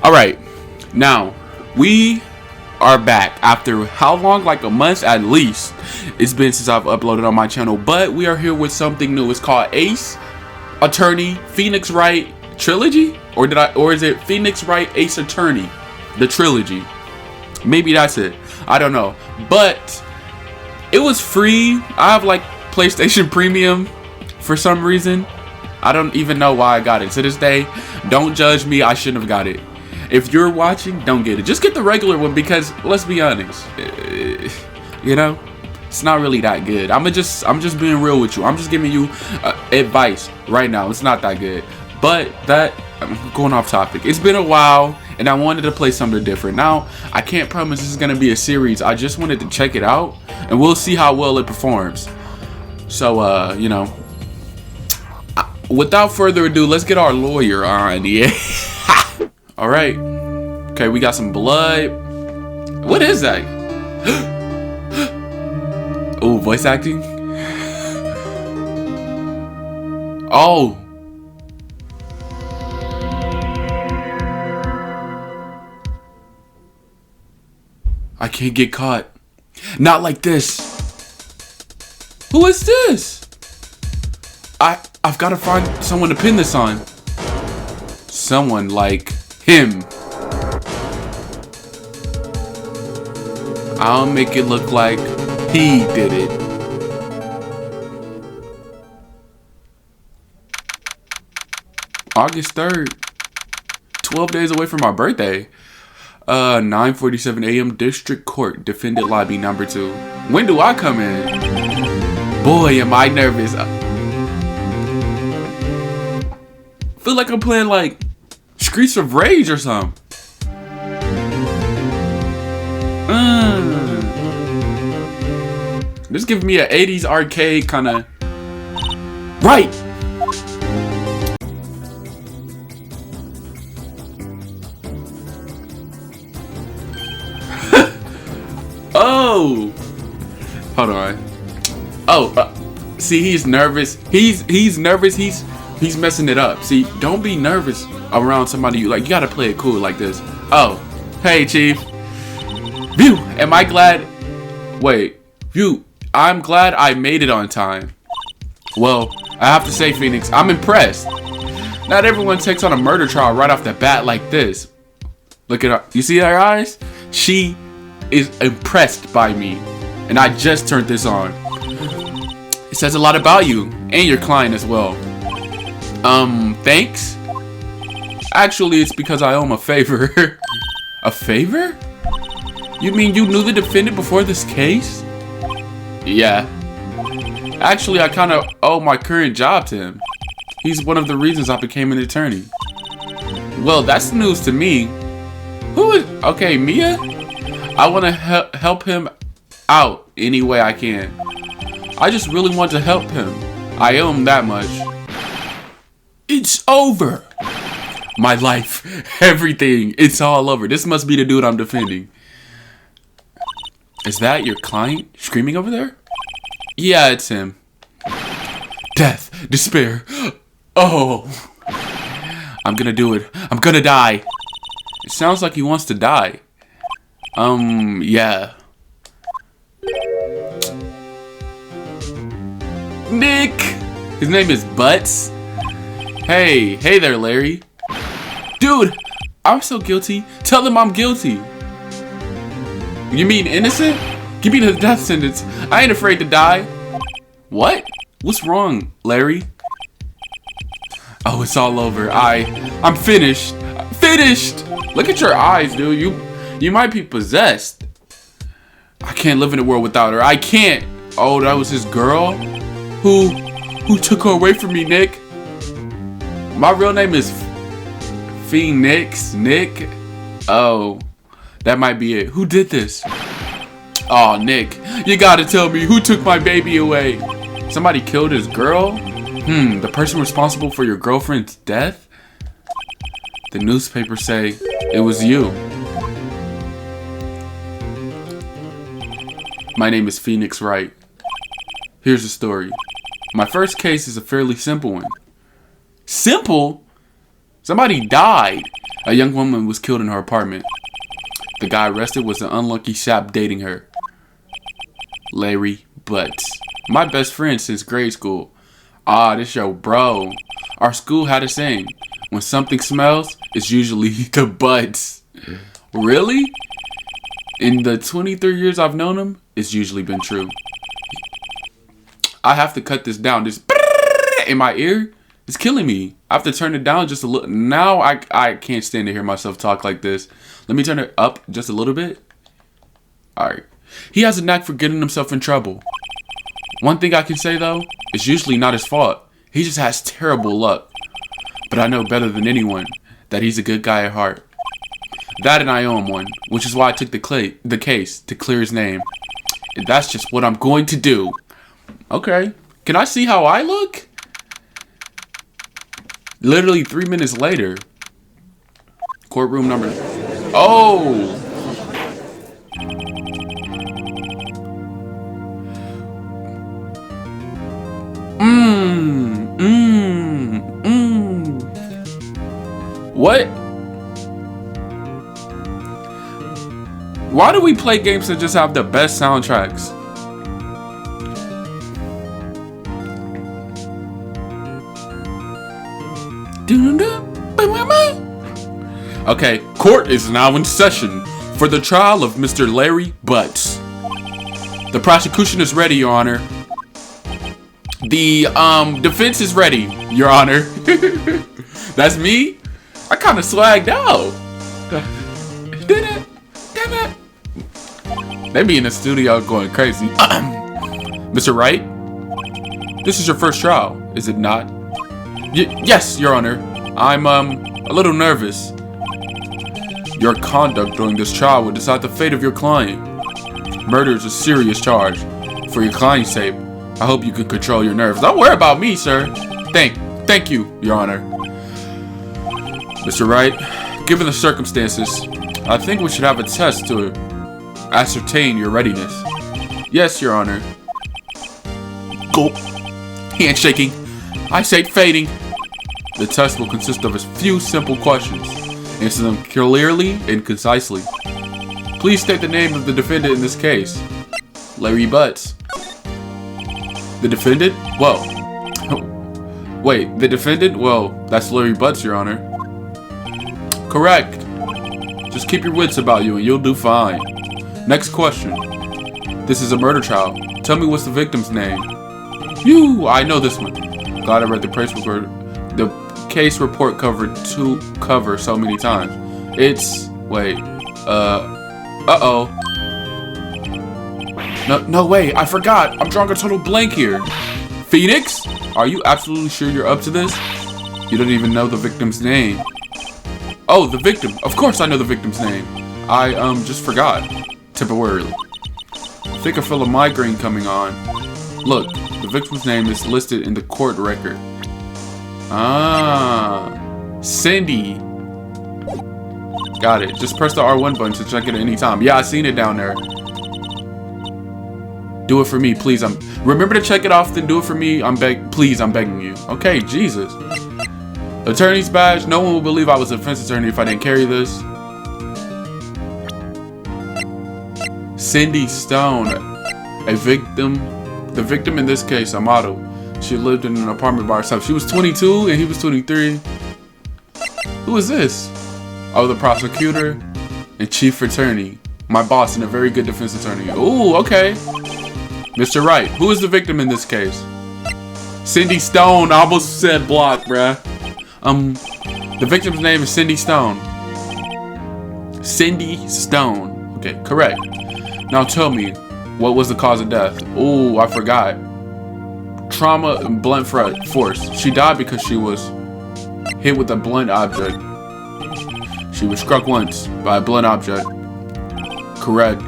Alright, now we are back after how long? Like a month at least. It's been since I've uploaded on my channel, but we are here with something new. It's called Ace Attorney Phoenix Wright Trilogy, or is it Phoenix Wright Ace Attorney the trilogy? Maybe that's it. I don't know, but it was free. I have like PlayStation Premium for some reason. I don't even know why I got it. To this day, don't judge me. I shouldn't have got it. If you're watching, don't get it. Just get the regular one because let's be honest, you know, it's not really that good. I'm just being real with you. I'm just giving you advice right now. It's not that good. But I'm going off topic. It's been a while and I wanted to play something different. Now, I can't promise this is going to be a series. I just wanted to check it out and we'll see how well it performs. So, you know, without further ado, let's get our lawyer on. Yeah. All right. Okay, we got some blood. What is that? Oh, voice acting. Oh. I can't get caught. Not like this. Who is this? I've got to find someone to pin this on. Someone like him. I'll make it look like he did it. August 3rd. 12 days away from my birthday. 9:47 a.m. District Court, Defendant Lobby number 2. When do I come in? Boy, am I nervous. Feel like I'm playing like Streets of Rage or something. This gives me an 80s arcade kind of. Right. Oh. Hold on. Oh, see, he's nervous. He's nervous. He's messing it up. See, don't be nervous around somebody you gotta play it cool like this. Oh, hey, Chief. View, am I glad? Wait, View, I'm glad I made it on time. Well, I have to say, Phoenix, I'm impressed. Not everyone takes on a murder trial right off the bat like this. Look at her. You see her eyes? She is impressed by me. And I just turned this on. It says a lot about you and your client as well. Thanks? Actually, it's because I owe him a favor. A favor? You mean you knew the defendant before this case? Yeah. Actually, I kind of owe my current job to him. He's one of the reasons I became an attorney. Well, that's news to me. Who is... Okay, Mia? I want to help him out any way I can. I just really want to help him. I owe him that much. It's over. My life, everything, it's all over. This must be the dude I'm defending. Is that your client screaming over there? Yeah, it's him. Death, despair. Oh. I'm gonna do it. I'm gonna die. It sounds like he wants to die. Yeah. Nick! His name is Butts. Hey there, Larry. Dude, I'm so guilty. Tell them I'm guilty. You mean innocent? Give me the death sentence. I ain't afraid to die. What? What's wrong, Larry? Oh, it's all over. I'm finished. Finished! Look at your eyes, dude. You might be possessed. I can't live in a world without her. I can't. Oh, that was his girl? Who took her away from me, Nick? My real name is Phoenix. Nick? Oh, that might be it. Who did this? Oh, Nick, you gotta tell me who took my baby away. Somebody killed his girl? The person responsible for your girlfriend's death? The newspapers say it was you. My name is Phoenix Wright. Here's the story. My first case is a fairly simple one. Simple? Somebody died. A young woman was killed in her apartment. The guy arrested was an unlucky sap dating her. Larry Butts. My best friend since grade school. Ah, this your bro. Our school had a saying. When something smells, it's usually the butts. Really? In the 23 years I've known him, it's usually been true. I have to cut this down. This in my ear is killing me. I have to turn it down just a little. Now I can't stand to hear myself talk like this. Let me turn it up just a little bit. Alright. He has a knack for getting himself in trouble. One thing I can say though, it's usually not his fault. He just has terrible luck. But I know better than anyone that he's a good guy at heart. That and I owe him one, which is why I took the case to clear his name. And that's just what I'm going to do. Okay. Can I see how I look? Literally 3 minutes later. Courtroom number... Oh! What? Why do we play games that just have the best soundtracks? Okay, court is now in session for the trial of Mr. Larry Butts. The prosecution is ready, Your Honor. The defense is ready, Your Honor. That's me? I kind of swagged out. They be in the studio going crazy. Mr. Wright, this is your first trial, is it not? Yes, Your Honor. I'm a little nervous. Your conduct during this trial will decide the fate of your client. Murder is a serious charge. For your client's sake, I hope you can control your nerves. Don't worry about me, sir. Thank you, Your Honor. Mr. Wright, given the circumstances, I think we should have a test to ascertain your readiness. Yes, Your Honor. Gulp. Handshaking. I say fading. The test will consist of a few simple questions. Answer them clearly and concisely. Please state the name of the defendant in this case. Larry Butts. The defendant? Well. Wait, the defendant? Well, that's Larry Butts, Your Honor. Correct. Just keep your wits about you and you'll do fine. Next question. This is a murder trial. Tell me what's the victim's name? I know this one. Glad I read the case report covered so many times. It's No way, I forgot. I'm drawing a total blank here. Phoenix? Are you absolutely sure you're up to this? You don't even know the victim's name. Oh, the victim. Of course I know the victim's name. I just forgot. Temporarily. I think I feel a migraine coming on. Look, the victim's name is listed in the court record. Ah, Cindy. Got it. Just press the R1 button to check it at any time. Yeah, I seen it down there. Do it for me, please. Remember to check it off, then do it for me. Please, I'm begging you. Okay, Jesus. Attorney's badge. No one will believe I was a defense attorney if I didn't carry this. Cindy Stone, a victim. The victim in this case, a model. She lived in an apartment by herself. She was 22 and he was 23. Who is this? Oh, the prosecutor and chief attorney. My boss and a very good defense attorney. Ooh, okay. Mr. Wright, who is the victim in this case? Cindy Stone. I almost said block, bruh. The victim's name is Cindy Stone. Cindy Stone. Okay, correct. Now tell me, what was the cause of death? Ooh, I forgot. Trauma and blunt force. She died because she was hit with a blunt object. She was struck once by a blunt object. Correct.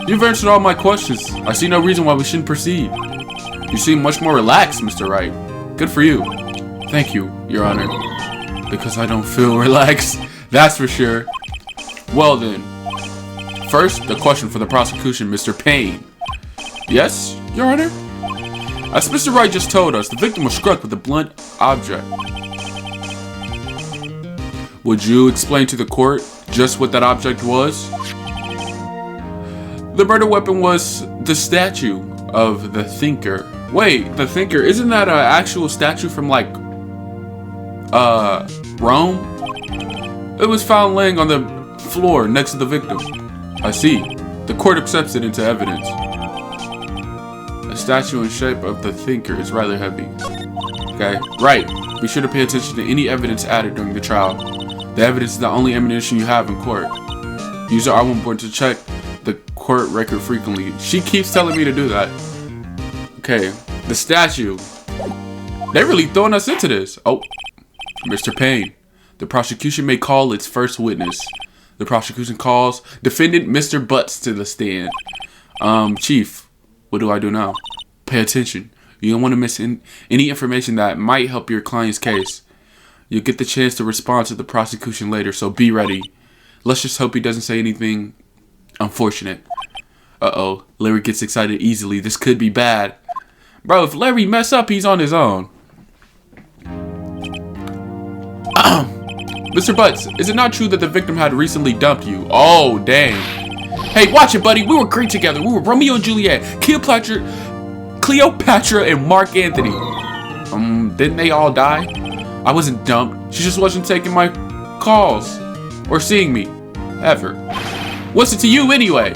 You've answered all my questions. I see no reason why we shouldn't proceed. You seem much more relaxed, Mr. Wright. Good for you. Thank you, Your Honor. Because I don't feel relaxed. That's for sure. Well then. First, the question for the prosecution, Mr. Payne. Yes, Your Honor? As Mr. Wright just told us, the victim was struck with a blunt object. Would you explain to the court just what that object was? The murder weapon was the statue of the Thinker. Wait, the Thinker, isn't that an actual statue from like Rome? It was found laying on the floor next to the victim. I see. The court accepts it into evidence. A statue in shape of the Thinker is rather heavy. Okay, right. Be sure to pay attention to any evidence added during the trial. The evidence is the only ammunition you have in court. Use your R1 board to check the court record frequently. She keeps telling me to do that. Okay, the statue. They're really throwing us into this. Oh, Mr. Payne. The prosecution may call its first witness. The prosecution calls defendant Mr. Butts to the stand. Chief, what do I do now? Pay attention. You don't want to miss any information that might help your client's case. You'll get the chance to respond to the prosecution later, so be ready. Let's just hope he doesn't say anything unfortunate. Uh-oh, Larry gets excited easily. This could be bad. Bro, if Larry mess up, he's on his own. Mr. Butts, is it not true that the victim had recently dumped you? Oh, dang. Hey, watch it, buddy. We were great together. We were Romeo and Juliet, Cleopatra, and Mark Anthony. Didn't they all die? I wasn't dumped. She just wasn't taking my calls or seeing me, ever. What's it to you anyway?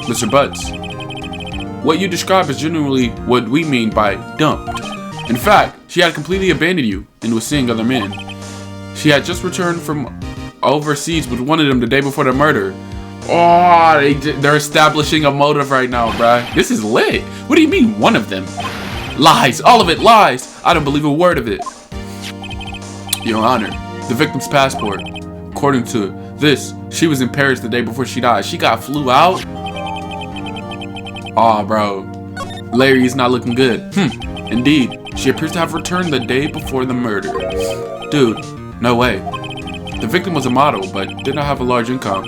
Mr. Butts, what you describe is genuinely what we mean by dumped. In fact, she had completely abandoned you and was seeing other men. She had just returned from overseas with one of them the day before the murder. Oh, they're establishing a motive right now, bruh. This is lit. What do you mean, one of them? Lies. All of it lies. I don't believe a word of it. Your Honor, the victim's passport. According to this, she was in Paris the day before she died. She flew out? Aw, bro. Larry is not looking good. Indeed, she appears to have returned the day before the murder. Dude, no way. The victim was a model, but did not have a large income.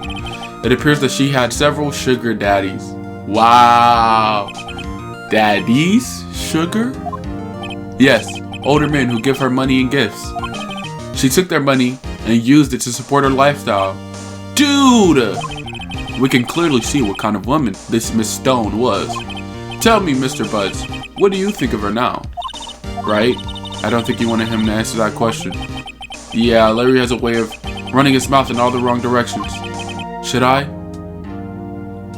It appears that she had several sugar daddies. Wow. Daddies? Sugar? Yes, older men who give her money and gifts. She took their money and used it to support her lifestyle. Dude! We can clearly see what kind of woman this Miss Stone was. Tell me, Mr. Butts, what do you think of her now? Right? I don't think you wanted him to answer that question. Yeah, Larry has a way of running his mouth in all the wrong directions. Should I?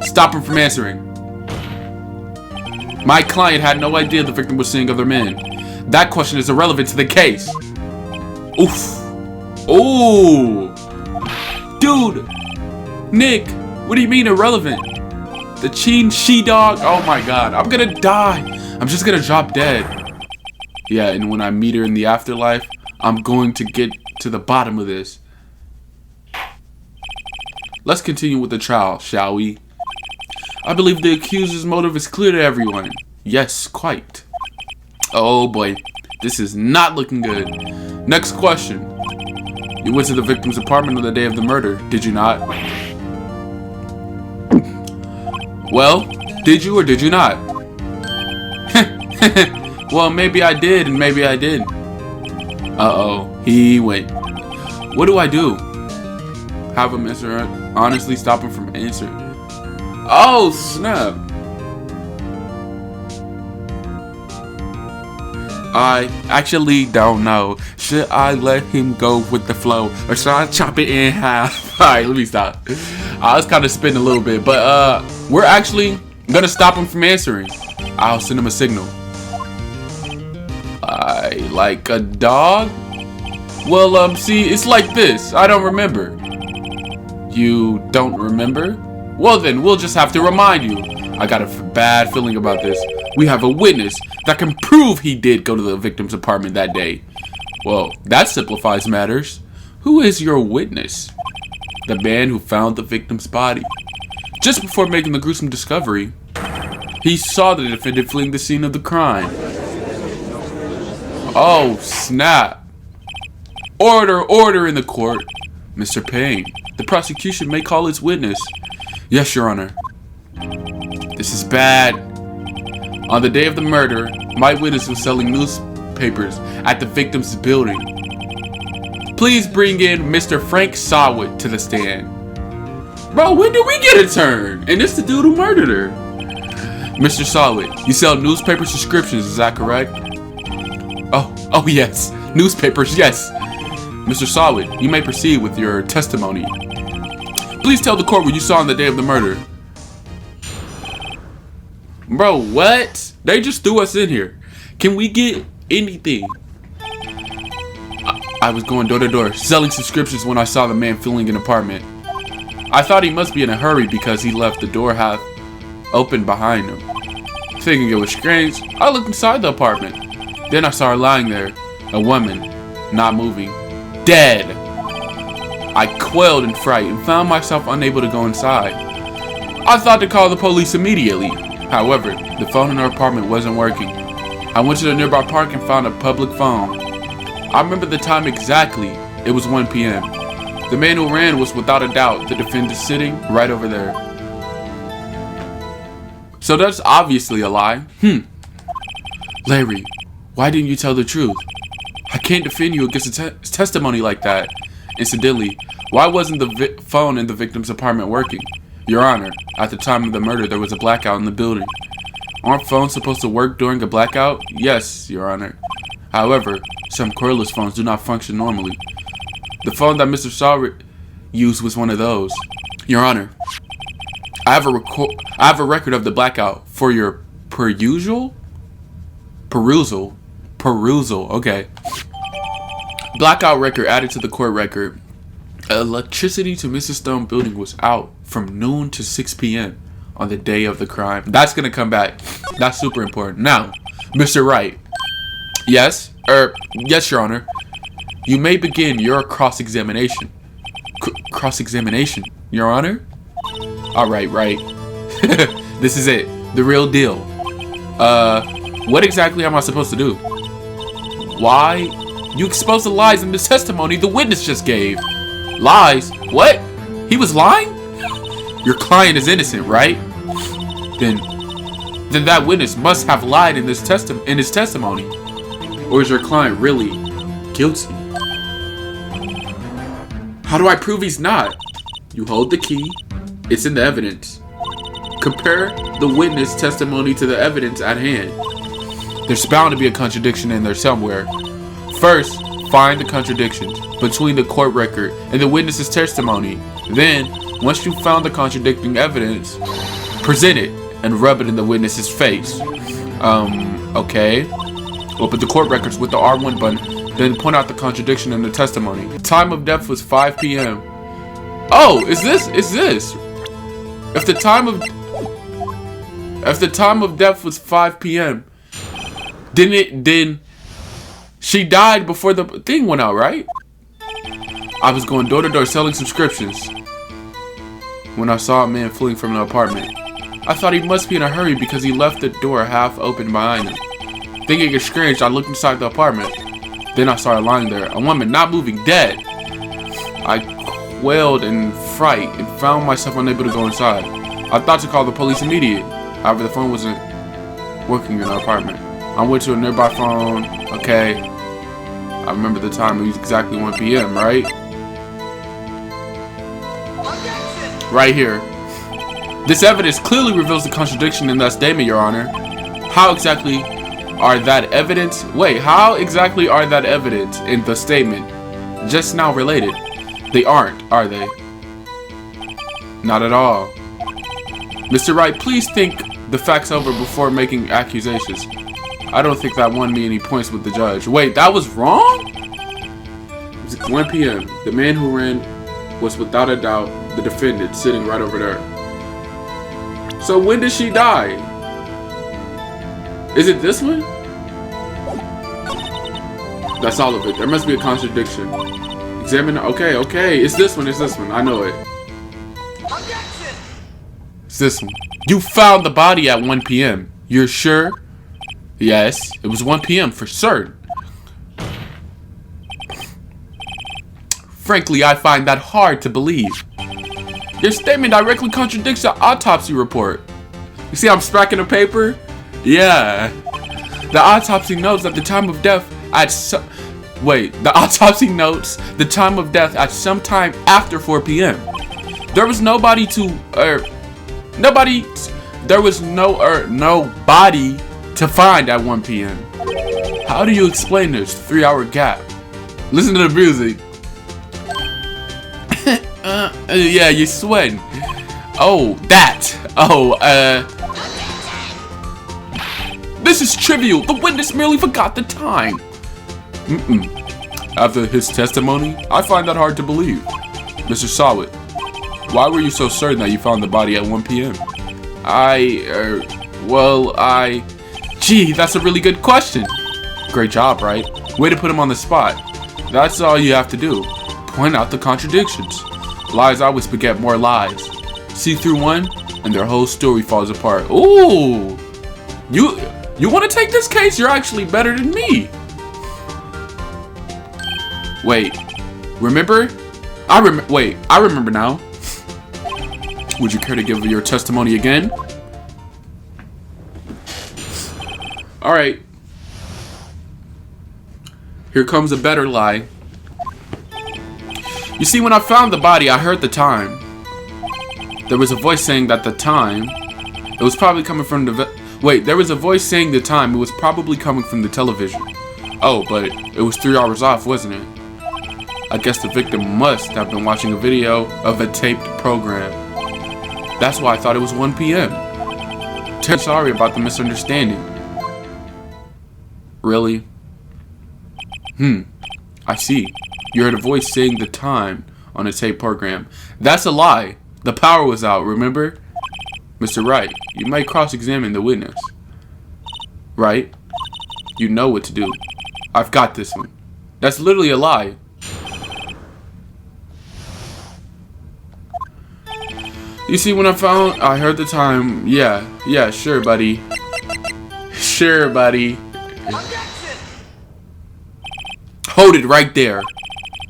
Stop him from answering. My client had no idea the victim was seeing other men. That question is irrelevant to the case. Oof. Ooh. Dude. Nick, what do you mean irrelevant? The cheating she-dog? Oh my god, I'm gonna die. I'm just gonna drop dead. Yeah, and when I meet her in the afterlife, I'm going to get to the bottom of this. Let's continue with the trial, shall we? I believe the accuser's motive is clear to everyone. Yes, quite. Oh boy, this is not looking good. Next question. You went to the victim's apartment on the day of the murder, did you not? Well, did you or did you not? Well, maybe I did and maybe I didn't. Uh-oh, he went. What do I do? Have him answer, honestly stop him from answering. Oh, snap. I actually don't know. Should I let him go with the flow or should I chop it in half? Alright, let me stop. I was kind of spinning a little bit, but we're actually gonna stop him from answering. I'll send him a signal. Like a dog? Well, see, it's like this. I don't remember. You don't remember? Well then, we'll just have to remind you. I got a bad feeling about this. We have a witness that can prove he did go to the victim's apartment that day. Well, that simplifies matters. Who is your witness? The man who found the victim's body. Just before making the gruesome discovery, he saw the defendant fleeing the scene of the crime. Oh, snap. Order in the court. Mr. Payne, the prosecution may call its witness. Yes, Your Honor. This is bad. On the day of the murder, my witness was selling newspapers at the victim's building. Please bring in Mr. Frank Sawit to the stand. Bro, when did we get a turn? And it's the dude who murdered her. Mr. Sawit, you sell newspaper subscriptions, is that correct? Oh yes. Newspapers, yes. Mr. Sawit, you may proceed with your testimony. Please tell the court what you saw on the day of the murder. Bro, what? They just threw us in here. Can we get anything? I was going door to door, selling subscriptions when I saw the man filling an apartment. I thought he must be in a hurry because he left the door half open behind him. Thinking it was strange, I looked inside the apartment. Then I saw her lying there, a woman, not moving, dead. I quailed in fright and found myself unable to go inside. I thought to call the police immediately. However, the phone in her apartment wasn't working. I went to the nearby park and found a public phone. I remember the time exactly. It was 1 p.m. The man who ran was without a doubt the defendant sitting right over there. So that's obviously a lie. Larry, why didn't you tell the truth? I can't defend you against a testimony like that. Incidentally, why wasn't the phone in the victim's apartment working? Your Honor, at the time of the murder, there was a blackout in the building. Aren't phones supposed to work during a blackout? Yes, Your Honor. However, some cordless phones do not function normally. The phone that Mr. Sawit used was one of those. Your Honor, I have a record of the blackout for your perusal. Okay. Blackout record added to the court record. Electricity to Mrs. Stone building was out from noon to 6 p.m. on the day of the crime. That's gonna come back. That's super important. Now, Mr. Wright. Yes, yes, Your Honor. You may begin your cross-examination. Cross-examination, Your Honor? All right. This is it. The real deal. What exactly am I supposed to do? Why? You exposed the lies in this testimony the witness just gave. Lies? What? He was lying? Your client is innocent, right? Then that witness must have lied in his testimony. Or is your client really guilty? How do I prove he's not? You hold the key. It's in the evidence. Compare the witness testimony to the evidence at hand. There's bound to be a contradiction in there somewhere. First, find the contradictions between the court record and the witness's testimony. Then, once you've found the contradicting evidence, present it and rub it in the witness's face. Okay. Open the court records with the R1 button, then point out the contradiction in the testimony. Time of death was 5 p.m. Oh, is this? If the time of death was 5 p.m., then she died before the thing went out, right? I was going door to door selling subscriptions when I saw a man fleeing from the apartment. I thought he must be in a hurry because he left the door half open behind him. Thinking it's strange, I looked inside the apartment. Then I saw her lying there, a woman not moving, dead. I quailed in fright and found myself unable to go inside. I thought to call the police immediately. However, the phone wasn't working in the apartment. I went to a nearby phone. Okay. I remember the time. It was exactly 1 p.m., right? Right here. This evidence clearly reveals the contradiction in that statement, Your Honor. How exactly are that evidence? Wait, how exactly are that evidence in the statement just now related? They aren't, are they? Not at all. Mr. Wright, please think the facts over before making accusations. I don't think that won me any points with the judge. Wait, that was wrong? It was 1 p.m. The man who ran was without a doubt the defendant, sitting right over there. So when did she die? Is it this one? That's all of it. There must be a contradiction. Examine. Okay. It's this one. I know it. It's this one. You found the body at 1 p.m. You're sure? Yes, it was 1 p.m. for certain. Frankly, I find that hard to believe. Your statement directly contradicts the autopsy report. You see I'm smacking the paper? Yeah. The autopsy notes at the time of death Wait, the autopsy notes the time of death at some time after 4 p.m. There was nobody to, there was no body to find at 1 p.m. How do you explain this 3-hour gap? Listen to the music. Yeah, you're sweating. Oh, that. Oh, this is trivial. The witness merely forgot the time. After his testimony, I find that hard to believe. Mr. Sawit, why were you so certain that you found the body at 1 p.m.? Gee, that's a really good question. Great job, Wright. Way to put him on the spot. That's all you have to do. Point out the contradictions. Lies always beget more lies. See through one, and their whole story falls apart. Ooh! You want to take this case? You're actually better than me. Wait, remember? I remember now. Would you care to give your testimony again? Alright. Here comes a better lie. You see, when I found the body, I heard the time. There was a voice saying that the time, it was probably coming from there was a voice saying the time, it was probably coming from the television. Oh, but it was 3 hours off, wasn't it? I guess the victim must have been watching a video of a taped program. That's why I thought it was 1 p.m. Sorry about the misunderstanding. Really? I see. You heard a voice saying the time on a tape program. That's a lie. The power was out, remember? Mr. Wright, you might cross-examine the witness. Right? You know what to do. I've got this one. That's literally a lie. You see, when I heard the time. Yeah, sure, buddy. Sure, buddy. Hold it right there.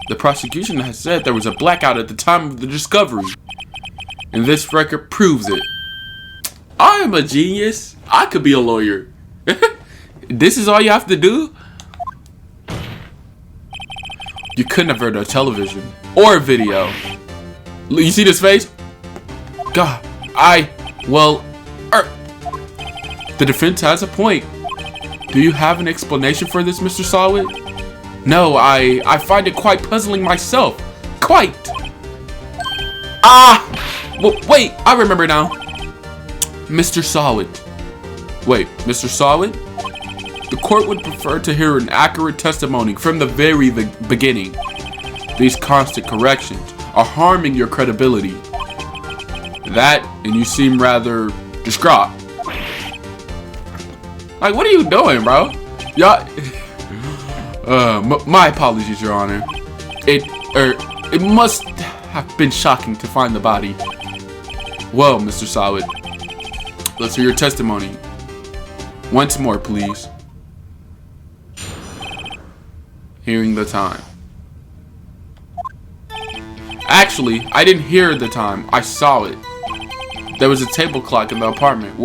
The prosecution has said there was a blackout at the time of the discovery. And this record proves it. I am a genius. I could be a lawyer. This is all you have to do? You couldn't have heard a television or a video. You see this face? God, the defense has a point. Do you have an explanation for this, Mr. Sawit? No, I find it quite puzzling myself. Quite. Wait, I remember now. Mr. Sawit. Wait, Mr. Sawit? The court would prefer to hear an accurate testimony from the very beginning. These constant corrections are harming your credibility. That, and you seem rather distraught. Like, what are you doing, bro? Y'all. My apologies, Your Honor. It must have been shocking to find the body. Well, Mr. Sawit, let's hear your testimony. Once more, please. Hearing the time. Actually, I didn't hear the time. I saw it. There was a table clock in the apartment.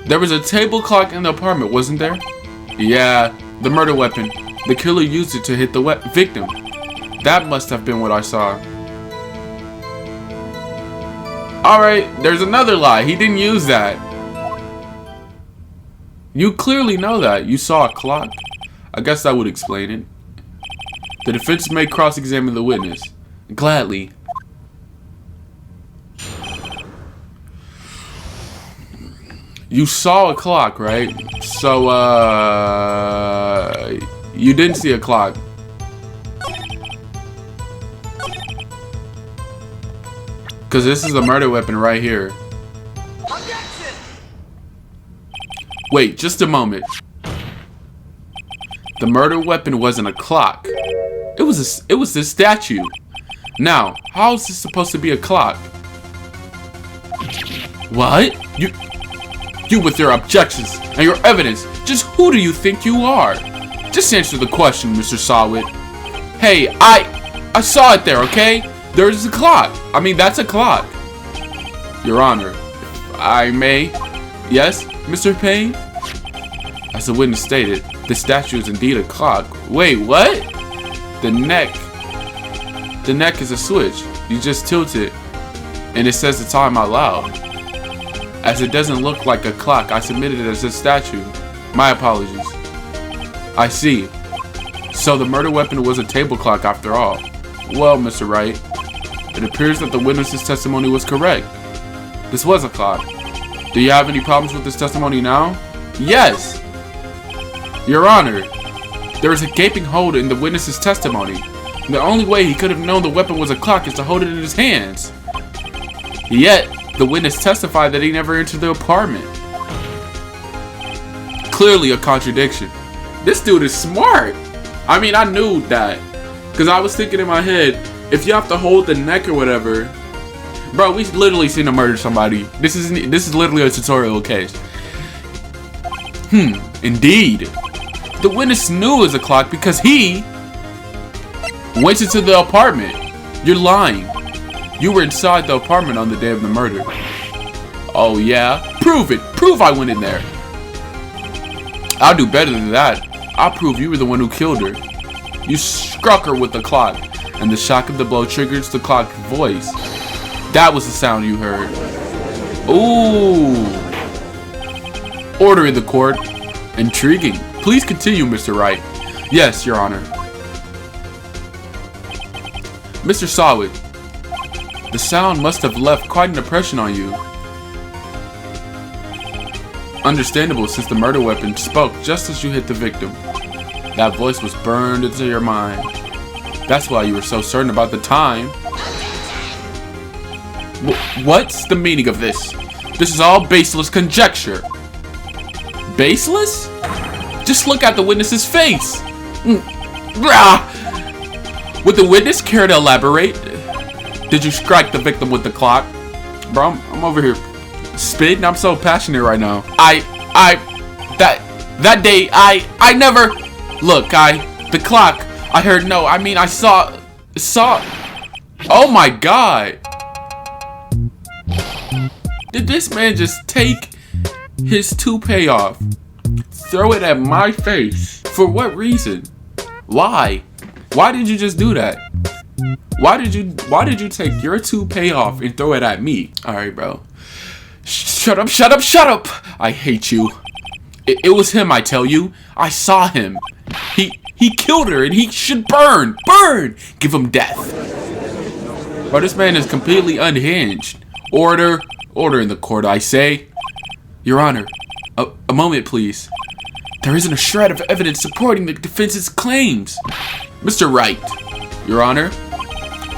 There was a table clock in the apartment, wasn't there? Yeah, the murder weapon. The killer used it to hit the victim. That must have been what I saw. Alright, there's another lie. He didn't use that. You clearly know that. You saw a clock. I guess that would explain it. The defense may cross-examine the witness. Gladly. You saw a clock, right? So, you didn't see a clock. Because this is the murder weapon right here. Wait, just a moment. The murder weapon wasn't a clock. It was this statue. Now, how is this supposed to be a clock? What? You with your objections and your evidence, just who do you think you are? Just answer the question, Mr. Sawit. Hey, I saw it there, okay? There's a clock. I mean, that's a clock. Your Honor, if I may. Yes, Mr. Payne? As the witness stated, This statue is indeed a clock. Wait, what? The neck is a switch. You just tilt it, and it says the time out loud. As it doesn't look like a clock, I submitted it as a statue. My apologies. I see. So the murder weapon was a table clock after all. Well, Mr. Wright, it appears that the witness's testimony was correct. This was a clock. Do you have any problems with this testimony now? Yes! Your Honor, there is a gaping hole in the witness's testimony. The only way he could have known the weapon was a clock is to hold it in his hands. Yet, the witness testified that he never entered the apartment. Clearly a contradiction. This dude is smart. I mean, I knew that. Because I was thinking in my head, if you have to hold the neck or whatever. Bro, we literally seen him murder somebody. This is literally a tutorial case. Indeed. The witness knew it was a clock because he went into the apartment. You're lying. You were inside the apartment on the day of the murder. Oh yeah? Prove it. Prove I went in there. I'll do better than that. I'll prove you were the one who killed her. You struck her with the clock, and the shock of the blow triggers the clock's voice. That was the sound you heard. Ooh. Order in the court. Intriguing. Please continue, Mr. Wright. Yes, Your Honor. Mr. Sawit, the sound must have left quite an impression on you. Understandable, since the murder weapon spoke just as you hit the victim. That voice was burned into your mind. That's why you were so certain about the time. What's the meaning of this? This is all baseless conjecture. Baseless? Just look at the witness's face. Would the witness care to elaborate? Did you strike the victim with the clock? Bro, I'm over here spitting. I'm so passionate right now. That day, I never. Look, the clock. I heard no. I mean, I saw. Oh my God. Did this man just take his toupee off, throw it at my face? For what reason? Why? Why did you just do that? Why did you take your toupee off and throw it at me? Alright, bro. Shut up, shut up, shut up! I hate you. It was him, I tell you. I saw him. He killed her and he should burn! Burn! Give him death. Bro, this man is completely unhinged. Order in the court, I say. Your Honor, a moment, please. There isn't a shred of evidence supporting the defense's claims. Mr. Wright, Your Honor,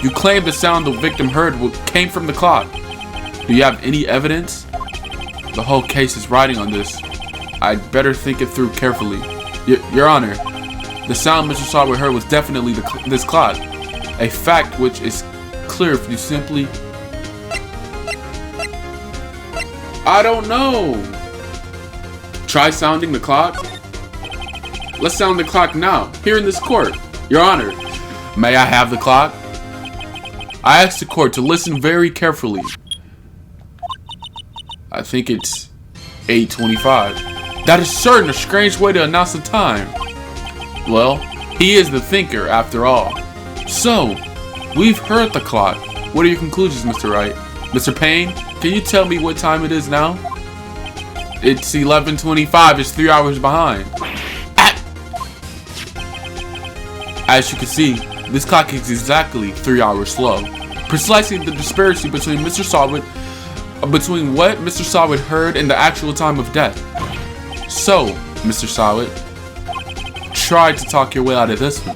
you claim the sound the victim heard came from the clock. Do you have any evidence? The whole case is riding on this. I'd better think it through carefully. Your Honor, the sound Mr. Sawit heard was definitely this clock. A fact which is clear if you simply... I don't know. Try sounding the clock. Let's sound the clock now, here in this court. Your Honor, may I have the clock? I ask the court to listen very carefully. I think it's 8:25. That is certain a strange way to announce the time. Well, he is the thinker after all. So, we've heard the clock. What are your conclusions, Mr. Wright? Mr. Payne, can you tell me what time it is now? It's 11:25. It's 3 hours behind. As you can see, this clock is exactly 3 hours slow. Precisely the disparity between what Mr. Sawit heard and the actual time of death. So, Mr. Sawit, try to talk your way out of this one.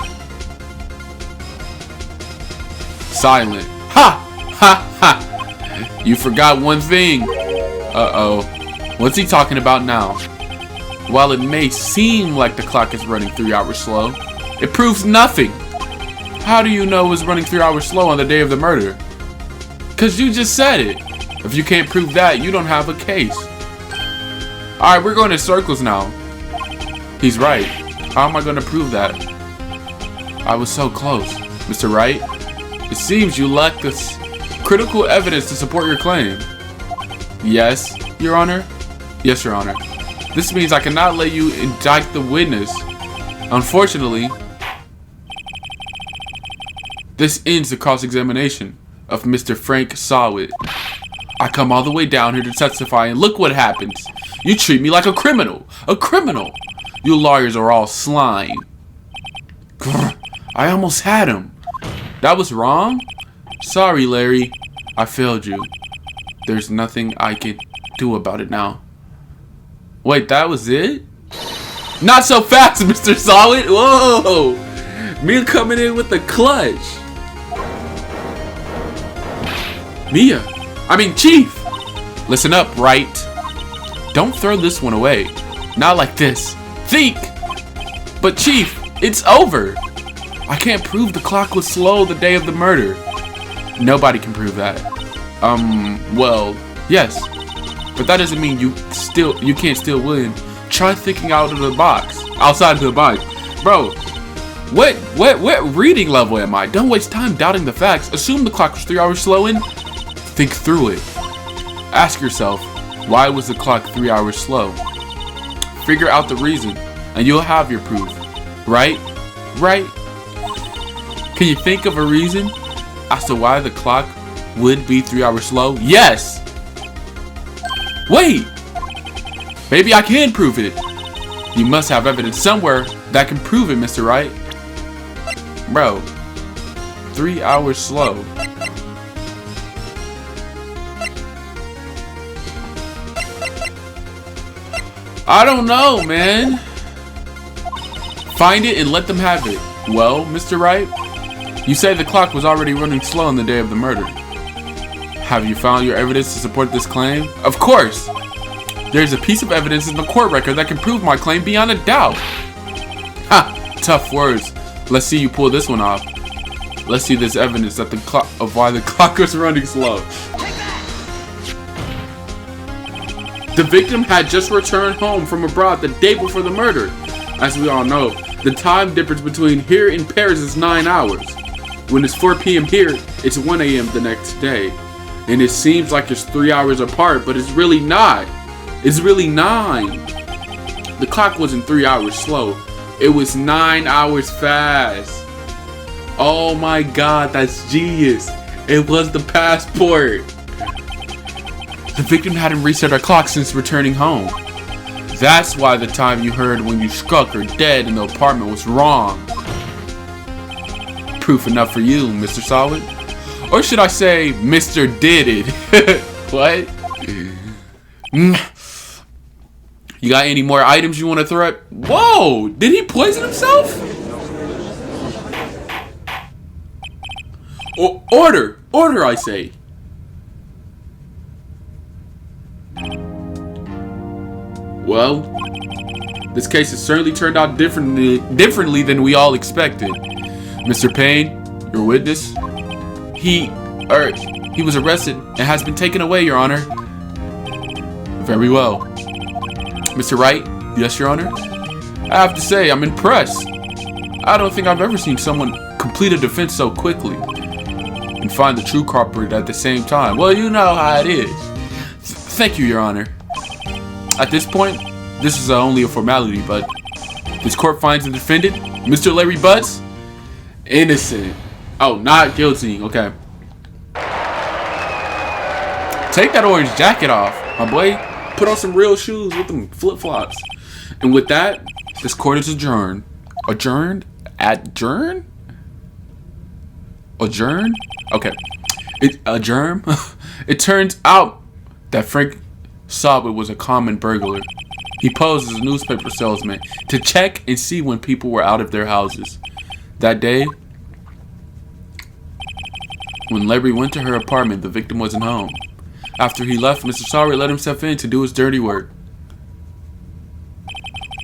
Silent. Ha! Ha! Ha! You forgot one thing. Uh-oh. What's he talking about now? While it may seem like the clock is running 3 hours slow, it proves nothing. How do you know it was running 3 hours slow on the day of the murder? Cause you just said it. If you can't prove that, you don't have a case. Alright, we're going in circles now. He's right. How am I going to prove that? I was so close. Mr. Wright, it seems you lack this critical evidence to support your claim. Yes, Your Honor? Yes, Your Honor. This means I cannot let you indict the witness. Unfortunately, this ends the cross-examination of Mr. Frank Solid. I come all the way down here to testify, and look what happens. You treat me like a criminal. A criminal. You lawyers are all slime. Grr, I almost had him. That was wrong? Sorry, Larry. I failed you. There's nothing I can do about it now. Wait, that was it? Not so fast, Mr. Solid. Whoa. Me coming in with the clutch. Chief. Listen up, Wright. Don't throw this one away. Not like this. Think. But Chief, it's over. I can't prove the clock was slow the day of the murder. Nobody can prove that. Well, yes. But that doesn't mean you can't still win. Try thinking outside of the box. Bro, what reading level am I? Don't waste time doubting the facts. Assume the clock was 3 hours slow and think through it. Ask yourself, why was the clock 3 hours slow? Figure out the reason, and you'll have your proof. Right? Right? Can you think of a reason as to why the clock would be 3 hours slow? Yes! Wait! Maybe I can prove it. You must have evidence somewhere that can prove it, Mr. Wright. Bro, 3 hours slow. I don't know, man. Find it and let them have it. Well, Mr. Wright, you say the clock was already running slow on the day of the murder. Have you found your evidence to support this claim? Of course! There's a piece of evidence in the court record that can prove my claim beyond a doubt. Ha! Tough words. Let's see you pull this one off. Let's see this evidence that of why the clock was running slow. The victim had just returned home from abroad the day before the murder. As we all know, the time difference between here and Paris is 9 hours. When it's 4 p.m. here, it's 1 a.m. the next day. And it seems like it's 3 hours apart, but it's really not. It's really 9. The clock wasn't 3 hours slow. It was 9 hours fast. Oh my god, that's genius. It was the passport. The victim hadn't reset her clock since returning home. That's why the time you heard when you struck her dead in the apartment was wrong. Proof enough for you, Mr. Solid. Or should I say, Mr. Did It? What? You got any more items you want to throw at? Whoa! Did he poison himself? Order! Order, I say! Well, this case has certainly turned out differently than we all expected. Mr. Payne, your witness, he was arrested and has been taken away, Your Honor. Very well. Mr. Wright, yes, Your Honor? I have to say, I'm impressed. I don't think I've ever seen someone complete a defense so quickly and find the true culprit at the same time. Well, you know how it is. Thank you, Your Honor. At this point, this is only a formality, but this court finds the defendant, Mr. Larry Butts, innocent. Oh, not guilty. Okay. Take that orange jacket off, my boy. Put on some real shoes with them flip-flops. And with that, this court is adjourned. Adjourned? Adjourn? Adjourn? Okay. Adjourn? It turns out that Frank Solid was a common burglar. He posed as a newspaper salesman to check and see when people were out of their houses. That day, when Larry went to her apartment, the victim wasn't home. After he left, Mr. Solid let himself in to do his dirty work.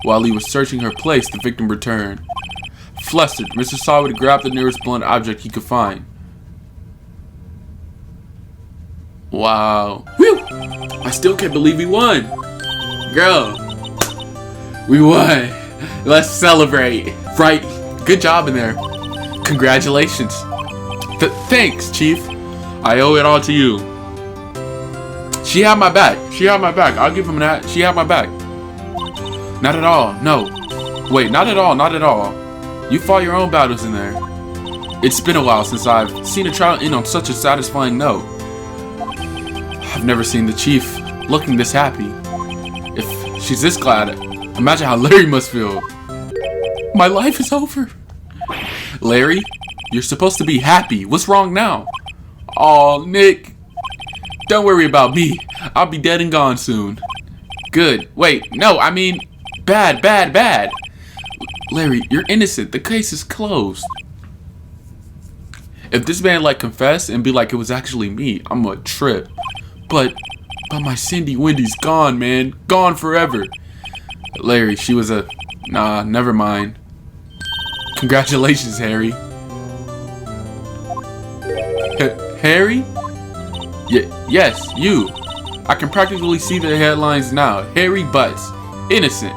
While he was searching her place, the victim returned. Flustered, Mr. Solid grabbed the nearest blunt object he could find. Wow. Whew! I still can't believe we won. Girl, we won. Let's celebrate. Right. Good job in there. Congratulations. Thanks, Chief. I owe it all to you. She had my back. She had my back. I'll give him that. She had my back. Not at all, no. Wait, not at all, not at all. You fought your own battles in there. It's been a while since I've seen a trial end on such a satisfying note. I've never seen the chief looking this happy. If she's this glad, imagine how Larry must feel. My life is over. Larry, you're supposed to be happy. What's wrong now? Aw, Nick. Don't worry about me. I'll be dead and gone soon. Good. Wait, no, I mean, bad. Larry, you're innocent. The case is closed. If this man confess and be like it was actually me, I'm a trip. But my Cindy Wendy's gone, man. Gone forever. Larry, she was a... Nah, never mind. Congratulations, Harry. Harry? Yes, you. I can practically see the headlines now. Harry Butts. Innocent.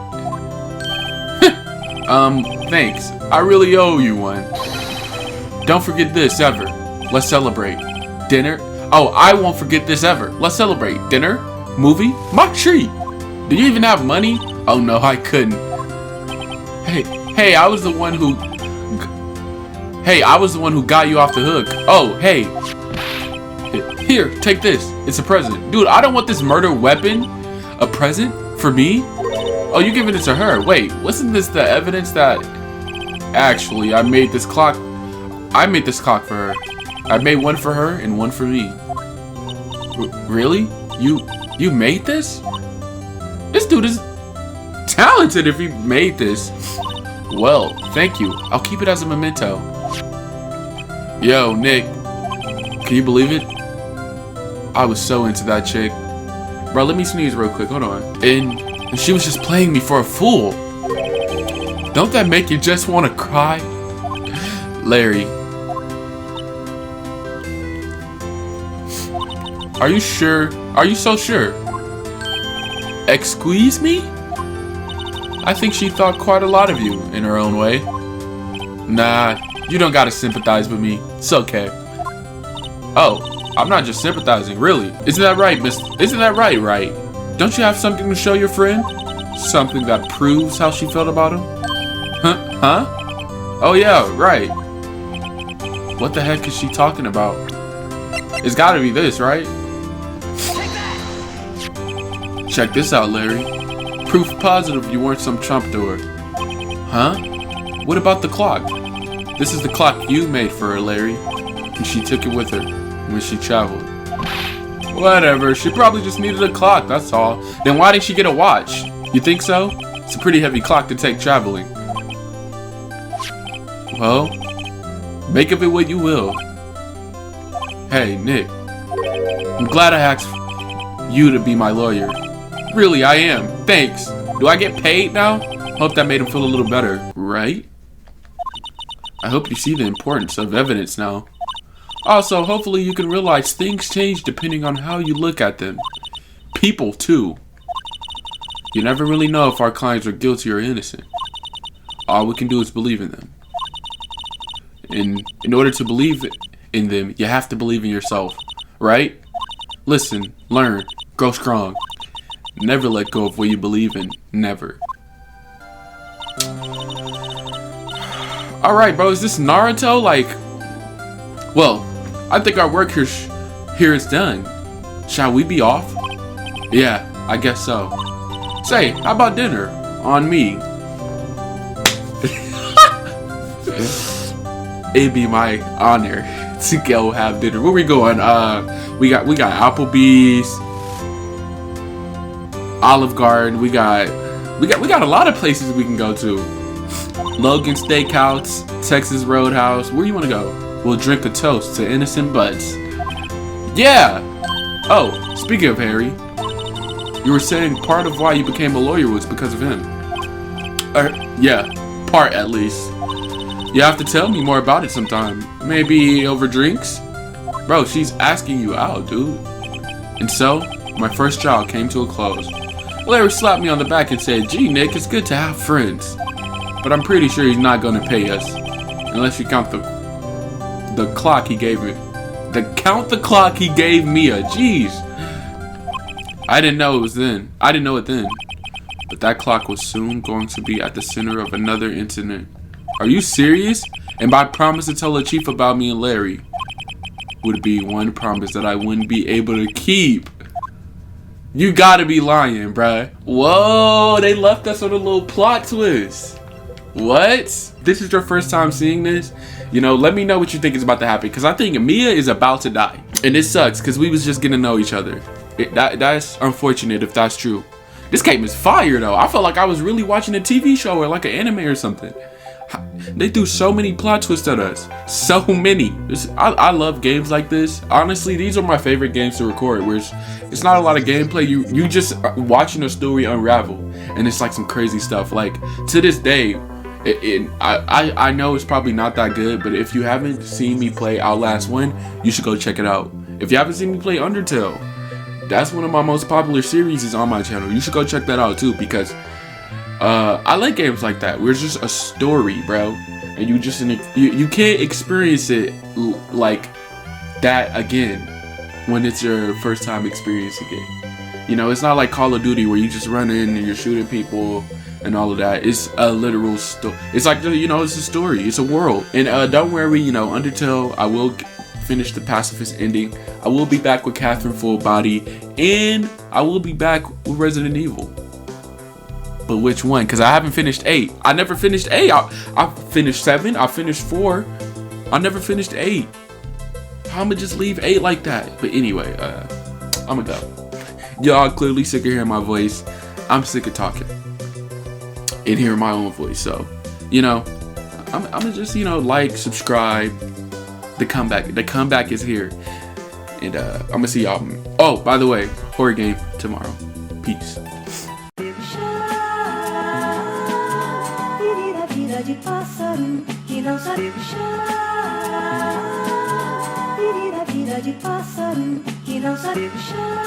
Thanks. I really owe you one. Don't forget this ever. Let's celebrate. Dinner? Oh, I won't forget this ever. Let's celebrate. Dinner? Movie? My treat. Do you even have money? Oh no, I couldn't. Hey, I was the one who got you off the hook. Oh, hey. Here, take this. It's a present. Dude, I don't want this murder weapon. A present? For me? Oh, you giving it to her. Wait, wasn't this the evidence that... Actually, I made this clock for her. I made one for her and one for me. Really? You made this? This dude is talented if he made this. Well, thank you. I'll keep it as a memento. Yo, Nick. Can you believe it? I was so into that chick. Bro, let me sneeze real quick. Hold on. And she was just playing me for a fool. Don't that make you just want to cry? Larry. Are you sure? Are you so sure? Excuse me? I think she thought quite a lot of you in her own way. Nah, you don't gotta sympathize with me. It's okay. Oh, I'm not just sympathizing, really. Isn't that right, Isn't that right, Wright? Don't you have something to show your friend? Something that proves how she felt about him? Huh? Oh yeah, right. What the heck is she talking about? It's gotta be this, right? Check this out, Larry. Proof positive you weren't some trumpador. Huh? What about the clock? This is the clock you made for her, Larry. And she took it with her when she traveled. Whatever, she probably just needed a clock, that's all. Then why didn't she get a watch? You think so? It's a pretty heavy clock to take traveling. Well, make of it what you will. Hey, Nick. I'm glad I asked you to be my lawyer. Really, I am. Thanks. Do I get paid now? Hope that made him feel a little better, right? I hope you see the importance of evidence now. Also, hopefully you can realize things change depending on how you look at them. People, too. You never really know if our clients are guilty or innocent. All we can do is believe in them. In order to believe in them, you have to believe in yourself, right? Listen, learn, grow strong. Never let go of what you believe in. Never. Alright, bro. Is this Naruto? Well, I think our work here is done. Shall we be off? Yeah, I guess so. Say, how about dinner? On me. It'd be my honor to go have dinner. Where we going? We got Applebee's, Olive Garden. We got a lot of places we can go to. Logan Steakhouse, Texas Roadhouse. Where you want to go? We'll drink a toast to innocent butts. Yeah. Oh, speaking of Harry, you were saying part of why you became a lawyer was because of him. Yeah, part at least. You have to tell me more about it sometime. Maybe over drinks? Bro, she's asking you out, dude. And so, my first trial came to a close. Larry slapped me on the back and said, "Gee, Nick, it's good to have friends. But I'm pretty sure he's not going to pay us. Unless you count the clock he gave me. The clock he gave me. Jeez. I didn't know it then. But that clock was soon going to be at the center of another incident. Are you serious? And by promise to tell the chief about me and Larry would be one promise that I wouldn't be able to keep. You gotta be lying, bruh. Whoa, they left us on a little plot twist. What? This is your first time seeing this? You know, let me know what you think is about to happen, because I think Mia is about to die. And it sucks, because we was just getting to know each other. That's unfortunate if that's true. This game is fire, though. I felt like I was really watching a TV show or like an anime or something. They threw so many plot twists at us. So many. I love games like this. Honestly, these are my favorite games to record, where it's not a lot of gameplay. You just watching a story unravel. And it's like some crazy stuff. Like, to this day, I know it's probably not that good, but if you haven't seen me play Outlast 1, you should go check it out. If you haven't seen me play Undertale, that's one of my most popular series on my channel. You should go check that out too, because I like games like that where it's just a story, bro, and you can't experience it like that again when it's your first time experiencing it. You know, it's not like Call of Duty where you just run in and you're shooting people and all of that. It's a literal story. It's like, you know, it's a story. It's a world. And don't worry, you know, Undertale, I will finish the pacifist ending. I will be back with Catherine Full Body, and I will be back with Resident Evil. But which one? Because I haven't finished 8. I never finished 8. I finished 7. I finished 4. I never finished 8. How I'ma just leave 8 like that? But anyway, I'ma go. Y'all clearly sick of hearing my voice. I'm sick of talking and hearing my own voice. So, you know, I'm just, you know, like, subscribe. The comeback is here. And I'm gonna see y'all. Oh, by the way, horror game tomorrow. Peace. De pássaro que não sabe puxar. Vira de pássaro que não sabe puxar.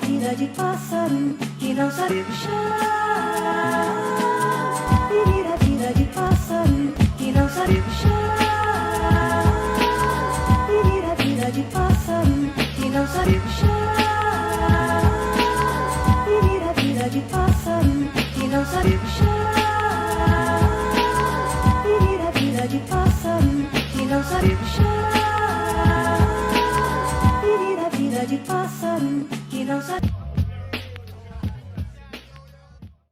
Vira de pássaro que não sabe puxar. Vira de pássaro que não sabe puxar.